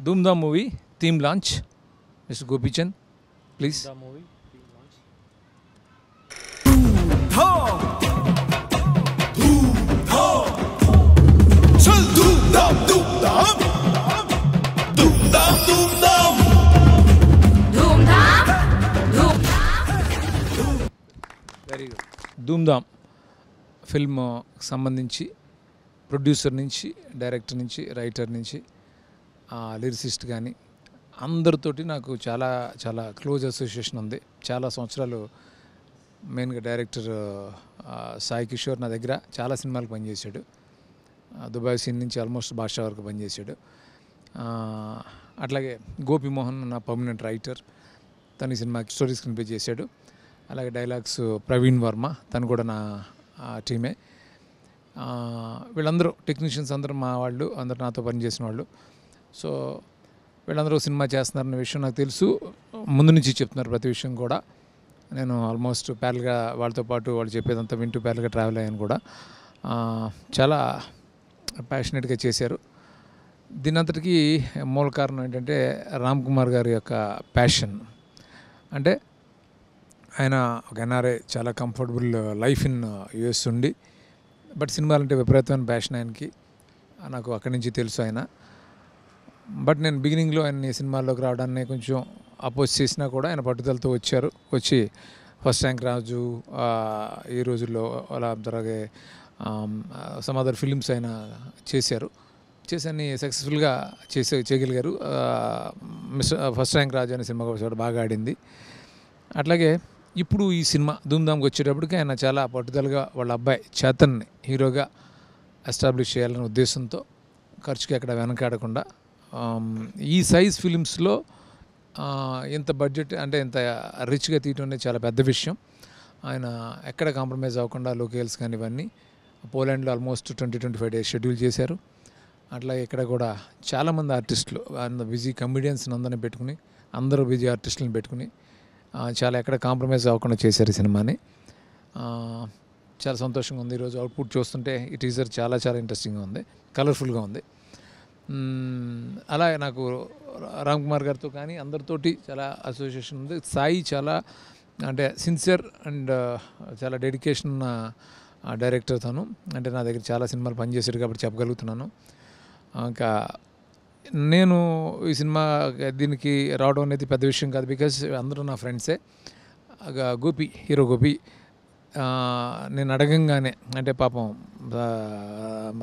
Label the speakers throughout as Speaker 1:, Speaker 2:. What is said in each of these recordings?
Speaker 1: Doomdam movie theme launch. Mr. Gopichand, please.
Speaker 2: Doomdam movie theme launch.
Speaker 3: Chal doomdam doomdam doomdam doomdam
Speaker 4: धूमधाम धूमधाम
Speaker 1: very good. Dhoom Dham film సంబంధించి producer నుంచి, director నుంచి, writer నుంచి, lyricist కానీ అందరితోటి నాకు చాలా చాలా క్లోజ్ అసోసియేషన్ ఉంది. చాలా సంవత్సరాలు మెయిన్గా డైరెక్టర్ సాయి కిషోర్ నా దగ్గర చాలా సినిమాలకు పనిచేశాడు. దుబాయ్ సీన్ నుంచి ఆల్మోస్ట్ బాషా వరకు పనిచేశాడు. అట్లాగే గోపిమోహన్ నా పర్మనెంట్ రైటర్, తన ఈ సినిమాకి స్టోరీ స్క్రీన్ ప్లే చేశాడు. అలాగే డైలాగ్స్ ప్రవీణ్ వర్మ, తను కూడా నా టీమే. వీళ్ళందరూ టెక్నీషియన్స్ అందరూ మా వాళ్ళు, అందరూ నాతో పనిచేసిన వాళ్ళు. సో వీళ్ళందరూ సినిమా చేస్తున్నారన్న విషయం నాకు తెలుసు. ముందు నుంచి చెప్తున్నారు ప్రతి విషయం కూడా. నేను ఆల్మోస్ట్ ప్యారల్గా వాళ్ళతో పాటు వాళ్ళు చెప్పేదంతా వింటూ ప్యారల్గా ట్రావెల్ అయ్యాను కూడా. చాలా ప్యాషనెట్గా చేశారు. దీనంతటికీ మూల కారణం ఏంటంటే రామ్ కుమార్ గారి యొక్క ప్యాషన్. అంటే ఆయన ఒక ఎన్ఆర్ఐ, చాలా కంఫర్టబుల్ లైఫ్ ఇన్ యూఎస్ ఉండి, బట్ సినిమాలంటే విపరీతమైన ప్యాషన్ ఆయనకి. నాకు అక్కడి నుంచి తెలుసు ఆయన. బట్ నేను బిగినింగ్లో ఆయన సినిమాల్లోకి రావడాన్ని కొంచెం అపోజ్ చేసినా కూడా ఆయన పట్టుదలతో వచ్చి ఫస్ట్ ర్యాంక్ రాజు ఈ రోజుల్లో అలా అలాగే సమ్ అదర్ ఫిలిమ్స్ ఆయన చేసి అన్ని సక్సెస్ఫుల్గా చేయగలిగారు. ఫస్ట్ ర్యాంక్ రాజు అనే సినిమా కూడా బాగా ఆడింది. అట్లాగే ఇప్పుడు ఈ సినిమా ధూమ్ధామ్కి వచ్చేటప్పటికి ఆయన చాలా పట్టుదలగా వాళ్ళ అబ్బాయి చేతన్ని హీరోగా ఎస్టాబ్లిష్ చేయాలనే ఉద్దేశంతో ఖర్చుకి ఎక్కడ వెనకాడకుండా ఈ సైజ్ ఫిలిమ్స్లో ఇంత బడ్జెట్ అంటే ఇంత రిచ్గా తీయటం అనేది చాలా పెద్ద విషయం. ఆయన ఎక్కడ కాంప్రమైజ్ అవ్వకుండా లొకేల్స్ కానీ ఇవన్నీ పోలాండ్లో ఆల్మోస్ట్ 20-25 డేస్ షెడ్యూల్ చేశారు. అట్లాగే ఇక్కడ కూడా చాలామంది ఆర్టిస్టులు, బిజీ కమెడియన్స్ని అందరిని పెట్టుకుని, అందరూ బిజీ ఆర్టిస్టులను పెట్టుకుని చాలా ఎక్కడ కాంప్రమైజ్ అవ్వకుండా చేశారు ఈ సినిమాని. చాలా సంతోషంగా ఉంది. ఈరోజు అవుట్పుట్ చూస్తుంటే ఈ టీజర్ చాలా చాలా ఇంట్రెస్టింగ్గా ఉంది, కలర్ఫుల్గా ఉంది. అలా నాకు రామ్ కుమార్ గారితో కానీ అందరితోటి చాలా అసోసియేషన్ ఉంది. సాయి చాలా అంటే సిన్సియర్ అండ్ చాలా డెడికేషన్ ఉన్న డైరెక్టర్ తను. అంటే నా దగ్గర చాలా సినిమాలు పనిచేశాడు కాబట్టి చెప్పగలుగుతున్నాను. ఇంకా నేను ఈ సినిమా దీనికి రావడం అనేది పెద్ద విషయం కాదు, బికాజ్ అందరూ నా ఫ్రెండ్సే. హీరో గోపి నేను అడగంగానే, అంటే పాపం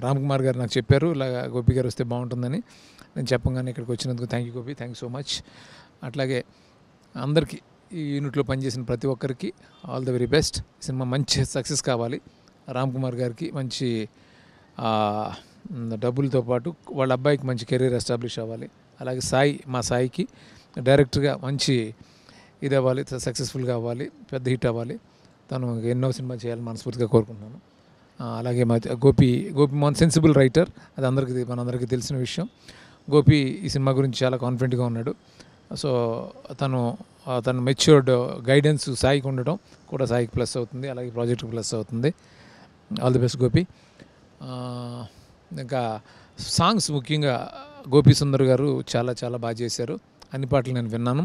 Speaker 1: రామ్ కుమార్ గారు నాకు చెప్పారు ఇలా గోపి గారు వస్తే బాగుంటుందని. నేను చెప్పగానే ఇక్కడికి వచ్చినందుకు thank you Gopi, thank you so much. అట్లాగే అందరికీ ఈ యూనిట్లో పనిచేసిన ప్రతి ఒక్కరికి all the very best. Cinema మంచి సక్సెస్ కావాలి. రామ్ కుమార్ గారికి మంచి డబ్బులతో పాటు వాళ్ళ అబ్బాయికి మంచి కెరీర్ ఎస్టాబ్లిష్ అవ్వాలి. అలాగే మా సాయికి డైరెక్టర్గా మంచి ఇది అవ్వాలి, సక్సెస్ఫుల్గా అవ్వాలి, పెద్ద హిట్ అవ్వాలి. తను ఎన్నో సినిమా చేయాలని మనస్ఫూర్తిగా కోరుకుంటున్నాను. అలాగే గోపి మోహన్ సెన్సిబుల్ రైటర్, అది మనందరికీ తెలిసిన విషయం. గోపి ఈ సినిమా గురించి చాలా కాన్ఫిడెంట్గా ఉన్నాడు. సో తను మెచ్యూర్డ్ గైడెన్స్ సాయికి ఉండటం కూడా సాయికి ప్లస్ అవుతుంది, అలాగే ప్రాజెక్ట్కి ప్లస్ అవుతుంది. All the best Gopi. ఇంకా సాంగ్స్ ముఖ్యంగా గోపి సుందర్ గారు చాలా చాలా బాగా చేశారు. అన్ని పాటలు నేను విన్నాను.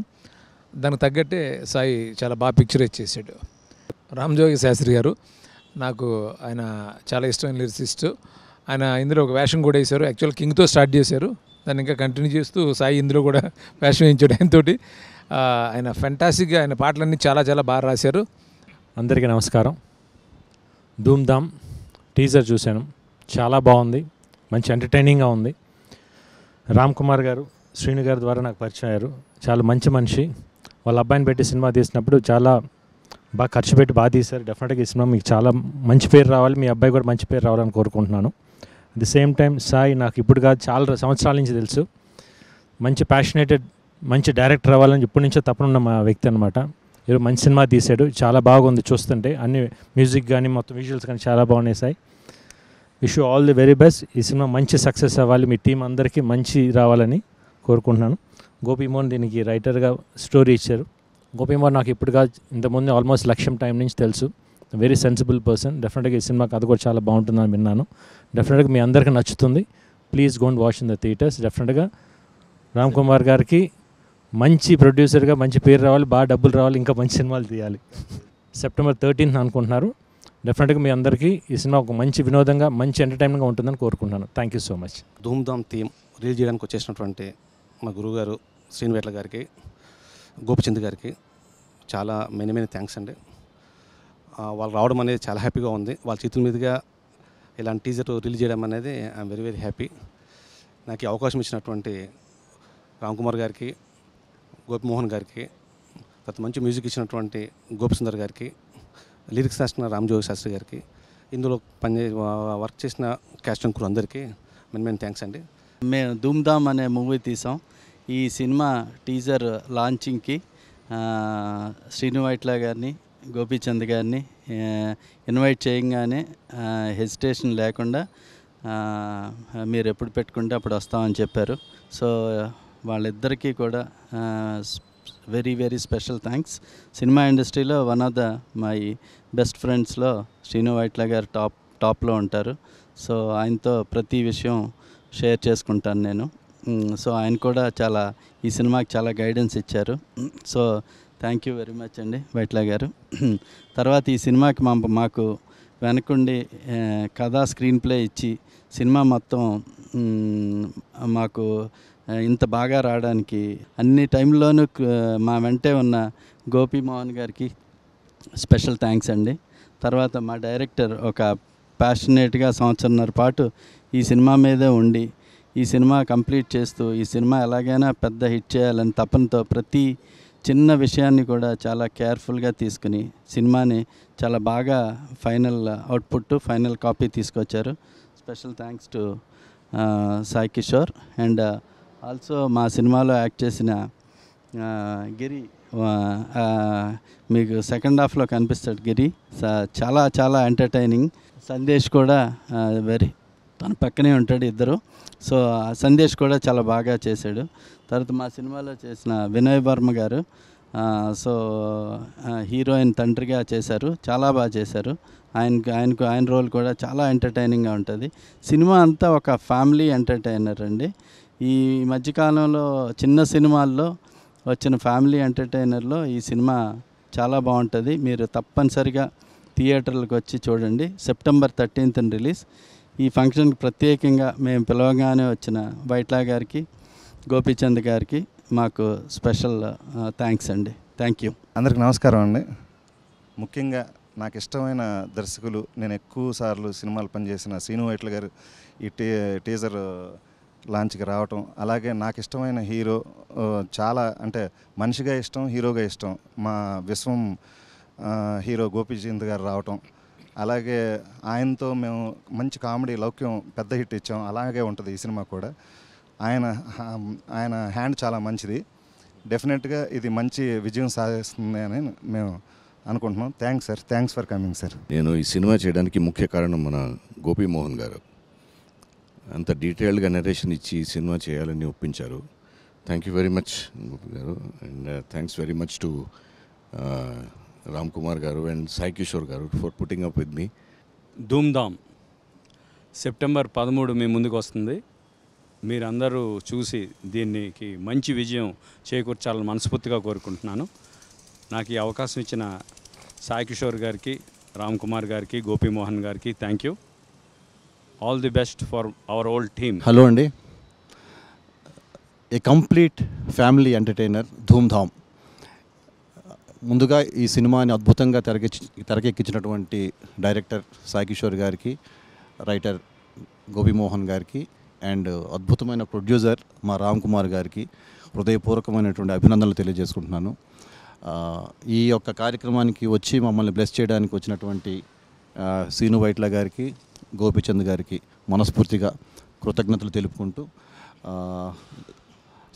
Speaker 1: దానికి తగ్గట్టే సాయి చాలా బాగా పిక్చరైజ్ చేశాడు. రామ్జోగి శాస్త్రి గారు నాకు ఆయన చాలా ఇష్టమైన లిరిసిస్ట్. ఆయన ఇందులో ఒక వేషం కూడా వేశారు. యాక్చువల్ కింగ్తో స్టార్ట్ చేశారు, దాన్ని ఇంకా కంటిన్యూ చేస్తూ సాయి ఇందులో కూడా వేషం వేయించాడు ఆయనతోటి. ఆయన ఫెంటాస్టిక్గా ఆయన పాటలన్నీ చాలా చాలా బాగా రాశారు.
Speaker 2: అందరికీ నమస్కారం. ధూమ్ధామ్ టీజర్ చూశాను, చాలా బాగుంది, మంచి ఎంటర్టైనింగ్గా ఉంది. రామ్ కుమార్ గారు శ్రీను గారి ద్వారా నాకు పరిచయం అయ్యారు. చాలా మంచి మనిషి. వాళ్ళ అబ్బాయిని పెట్టి సినిమా తీసినప్పుడు చాలా బాగా ఖర్చు పెట్టి బాగా తీశారు. డెఫినెట్గా ఈ సినిమా మీకు చాలా మంచి పేరు రావాలి, మీ అబ్బాయి కూడా మంచి పేరు రావాలని కోరుకుంటున్నాను. At the same time Sai నాకు ఇప్పుడు కాదు, చాలా సంవత్సరాల నుంచి తెలుసు. మంచి ప్యాషనేటెడ్, మంచి డైరెక్టర్ అవ్వాలని ఇప్పటి నుంచో తప్పనున్న మా వ్యక్తి అనమాట. ఈరోజు మంచి సినిమా తీశాడు, చాలా బాగుంది చూస్తుంటే. అన్ని మ్యూజిక్ కానీ మొత్తం విజువల్స్ కానీ చాలా బాగున్నాయి. Sai, wish you all the very best. ఈ సినిమా మంచి సక్సెస్ అవ్వాలి, మీ టీం అందరికీ మంచి రావాలని కోరుకుంటున్నాను. గోపిమోహన్ దీనికి రైటర్గా స్టోరీ ఇచ్చారు. గోపిమోహన్ నాకు ఇప్పుడు కాదు, ఇంతకుముందు ఆల్మోస్ట్ లక్ష్యం టైం నుంచి తెలుసు. Very sensible person. డెఫినెట్గా ఈ సినిమా కథ కూడా చాలా బాగుంటుందని విన్నాను. డెఫినెట్గా మీ అందరికీ నచ్చుతుంది. Please గోంట్ watch in the theatres. డెఫినెట్గా రామ్ కుమార్ గారికి మంచి ప్రొడ్యూసర్గా మంచి పేరు రావాలి, బాగా డబ్బులు రావాలి, ఇంకా మంచి సినిమాలు తీయాలి. సెప్టెంబర్ 13th అనుకుంటున్నారు. డెఫినెట్గా మీ అందరికీ ఈ సినిమా ఒక మంచి వినోదంగా మంచి ఎంటర్టైన్మెంట్గా ఉంటుందని కోరుకుంటున్నాను. Thank you so much.
Speaker 4: Dhoom Dham theme release చేయడానికి వచ్చేసినటువంటి మా గురువుగారు శ్రీనివేట్ల గారికి, గోపిచంద్ గారికి చాలా మెనీ థ్యాంక్స్ అండి. వాళ్ళు రావడం అనేది చాలా హ్యాపీగా ఉంది. వాళ్ళ చేతుల మీదుగా ఇలాంటి టీజర్ రిలీజ్ చేయడం అనేది ఐఎమ్ వెరీ హ్యాపీ. నాకు ఈ అవకాశం ఇచ్చినటువంటి రామ్ కుమార్ గారికి, గోపిమోహన్ గారికి, తర్వాత మంచి మ్యూజిక్ ఇచ్చినటువంటి గోపిసుందర్ గారికి, లిరిక్స్ రాసిన రామ్జోగి శాస్త్రి గారికి, ఇందులో వర్క్ చేసిన క్యాస్ట్ అండ్ క్రూ అందరికీ మెనీ థ్యాంక్స్ అండి.
Speaker 5: మేము ధూమ్ధామ్ అనే మూవీ తీసాం. ఈ సినిమా టీజర్ లాంచింగ్కి శ్రీనివైట్ల గారిని, గోపీచంద్ గారిని ఇన్వైట్ చేయగానే హెసిటేషన్ లేకుండా మీరు ఎప్పుడు పెట్టుకుంటే అప్పుడు వస్తామని చెప్పారు. సో వాళ్ళిద్దరికీ కూడా వెరీ స్పెషల్ థ్యాంక్స్. సినిమా ఇండస్ట్రీలో one of the my best ఫ్రెండ్స్లో శ్రీనివైట్ల గారు టాప్లో ఉంటారు. సో ఆయనతో ప్రతి విషయం షేర్ చేసుకుంటాను నేను. సో ఆయన కూడా ఈ సినిమాకి చాలా గైడెన్స్ ఇచ్చారు. So thank you very much అండి వైట్ల గారు. తర్వాత ఈ సినిమాకి మాకు వెనకుండి కథా స్క్రీన్ ప్లే ఇచ్చి సినిమా మొత్తం మాకు ఇంత బాగా రావడానికి అన్ని టైంలోనూ మా వెంటే ఉన్న గోపిమోహన్ గారికి స్పెషల్ థ్యాంక్స్ అండి. తర్వాత మా డైరెక్టర్ ఒక ప్యాషనేట్గా సంవత్సరంన్నర పాటు ఈ సినిమా మీదే ఉండి ఈ సినిమా కంప్లీట్ చేస్తూ ఈ సినిమా ఎలాగైనా పెద్ద హిట్ చేయాలని తపనతో ప్రతి చిన్న విషయాన్ని కూడా చాలా కేర్ఫుల్గా తీసుకుని సినిమాని చాలా బాగా ఫైనల్ అవుట్పుట్ ఫైనల్ కాపీ తీసుకొచ్చారు. Special thanks to Sai Kishore. And also మా సినిమాలో యాక్ట్ చేసిన గిరి, మీకు సెకండ్ హాఫ్లో కనిపిస్తాడు గిరి, చాలా ఎంటర్టైనింగ్. సందేశ్ కూడా తన పక్కనే ఉంటాడు ఇద్దరు. సో సందేశ్ కూడా చాలా బాగా చేశాడు. తర్వాత మా సినిమాలో చేసిన వినయ్ వర్మ గారు సో హీరోయిన్ తండ్రిగా చేశారు, చాలా బాగా చేశారు. ఆయన రోల్ కూడా చాలా ఎంటర్టైనింగ్గా ఉంటుంది. సినిమా అంతా ఒక ఫ్యామిలీ ఎంటర్టైనర్ అండి. ఈ మధ్యకాలంలో చిన్న సినిమాల్లో వచ్చిన ఫ్యామిలీ ఎంటర్టైనర్లో ఈ సినిమా చాలా బాగుంటుంది. మీరు తప్పనిసరిగా థియేటర్లకు వచ్చి చూడండి. September 13th release. ఈ ఫంక్షన్కి ప్రత్యేకంగా మేము పిలవగానే వచ్చిన వైట్ల గారికి, గోపీచంద్ గారికి మాకు స్పెషల్ థ్యాంక్స్ అండి. Thank you.
Speaker 6: అందరికి నమస్కారం అండి. ముఖ్యంగా నాకు ఇష్టమైన దర్శకులు, నేను ఎక్కువ సార్లు సినిమాలు పనిచేసిన శ్రీనివైట్ల గారు ఈ టీజర్ లాంచ్కి రావటం, అలాగే నాకు ఇష్టమైన హీరో చాలా అంటే మనిషిగా ఇష్టం, హీరోగా ఇష్టం మా విశ్వం హీరో గోపీచంద్ గారు రావటం, అలాగే ఆయనతో మేము మంచి కామెడీ లౌక్యం పెద్ద హిట్ ఇచ్చాం. అలాగే ఉంటుంది ఈ సినిమా కూడా. ఆయన హ్యాండ్ చాలా మంచిది. డెఫినెట్గా ఇది మంచి విజయం సాధిస్తుంది అని మేము అనుకుంటున్నాం. Thanks sir, thanks for coming sir.
Speaker 7: నేను ఈ సినిమా చేయడానికి ముఖ్య కారణం మన గోపీమోహన్ గారు. అంత డీటెయిల్డ్గా నరేషన్ ఇచ్చి ఈ సినిమా చేయాలని ఒప్పించారు. Thank you very much Gopi గారు. And thanks very much to Ram Kumar గారు అండ్ సాయి కిషోర్ గారు for putting up with me.
Speaker 8: Dhoom Dhaam September 13 మీ ముందుకు వస్తుంది. మీరందరూ చూసి దీనికి మంచి విజయం చేకూర్చాలని మనస్ఫూర్తిగా కోరుకుంటున్నాను. నాకు ఈ అవకాశం ఇచ్చిన సాయి కిషోర్ గారికి, రామ్ కుమార్ గారికి, గోపీమోహన్ గారికి thank you. All the best for our old team.
Speaker 9: Hello అండి. A complete family entertainer Dhoom Dhaam. ముందుగా ఈ సినిమాని అద్భుతంగా తెరకెక్కించినటువంటి డైరెక్టర్ సాయి కిషోర్ గారికి, రైటర్ గోపీమోహన్ గారికి అండ్ అద్భుతమైన ప్రొడ్యూసర్ మా రామ్ కుమార్ గారికి హృదయపూర్వకమైనటువంటి అభినందనలు తెలియజేసుకుంటున్నాను. ఈ యొక్క కార్యక్రమానికి వచ్చి మమ్మల్ని బ్లెస్ చేయడానికి వచ్చినటువంటి శ్రీనివైట్ల గారికి, గోపీచంద్ గారికి మనస్ఫూర్తిగా కృతజ్ఞతలు తెలుపుకుంటూ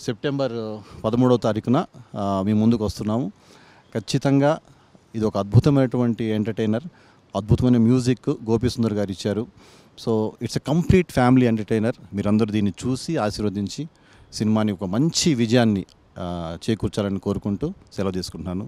Speaker 9: సెప్టెంబర్ 13వ తారీఖున మీ ముందుకు వస్తున్నాము. ఖచ్చితంగా ఇది ఒక అద్భుతమైనటువంటి ఎంటర్టైనర్, అద్భుతమైన మ్యూజిక్ గోపీసుందర్ గారు ఇచ్చారు. So it's a complete family entertainer. మీరందరూ దీన్ని చూసి ఆశీర్వదించి సినిమాని ఒక మంచి విజయాన్ని చేకూర్చాలని కోరుకుంటూ సెలవు తీసుకుంటున్నాను.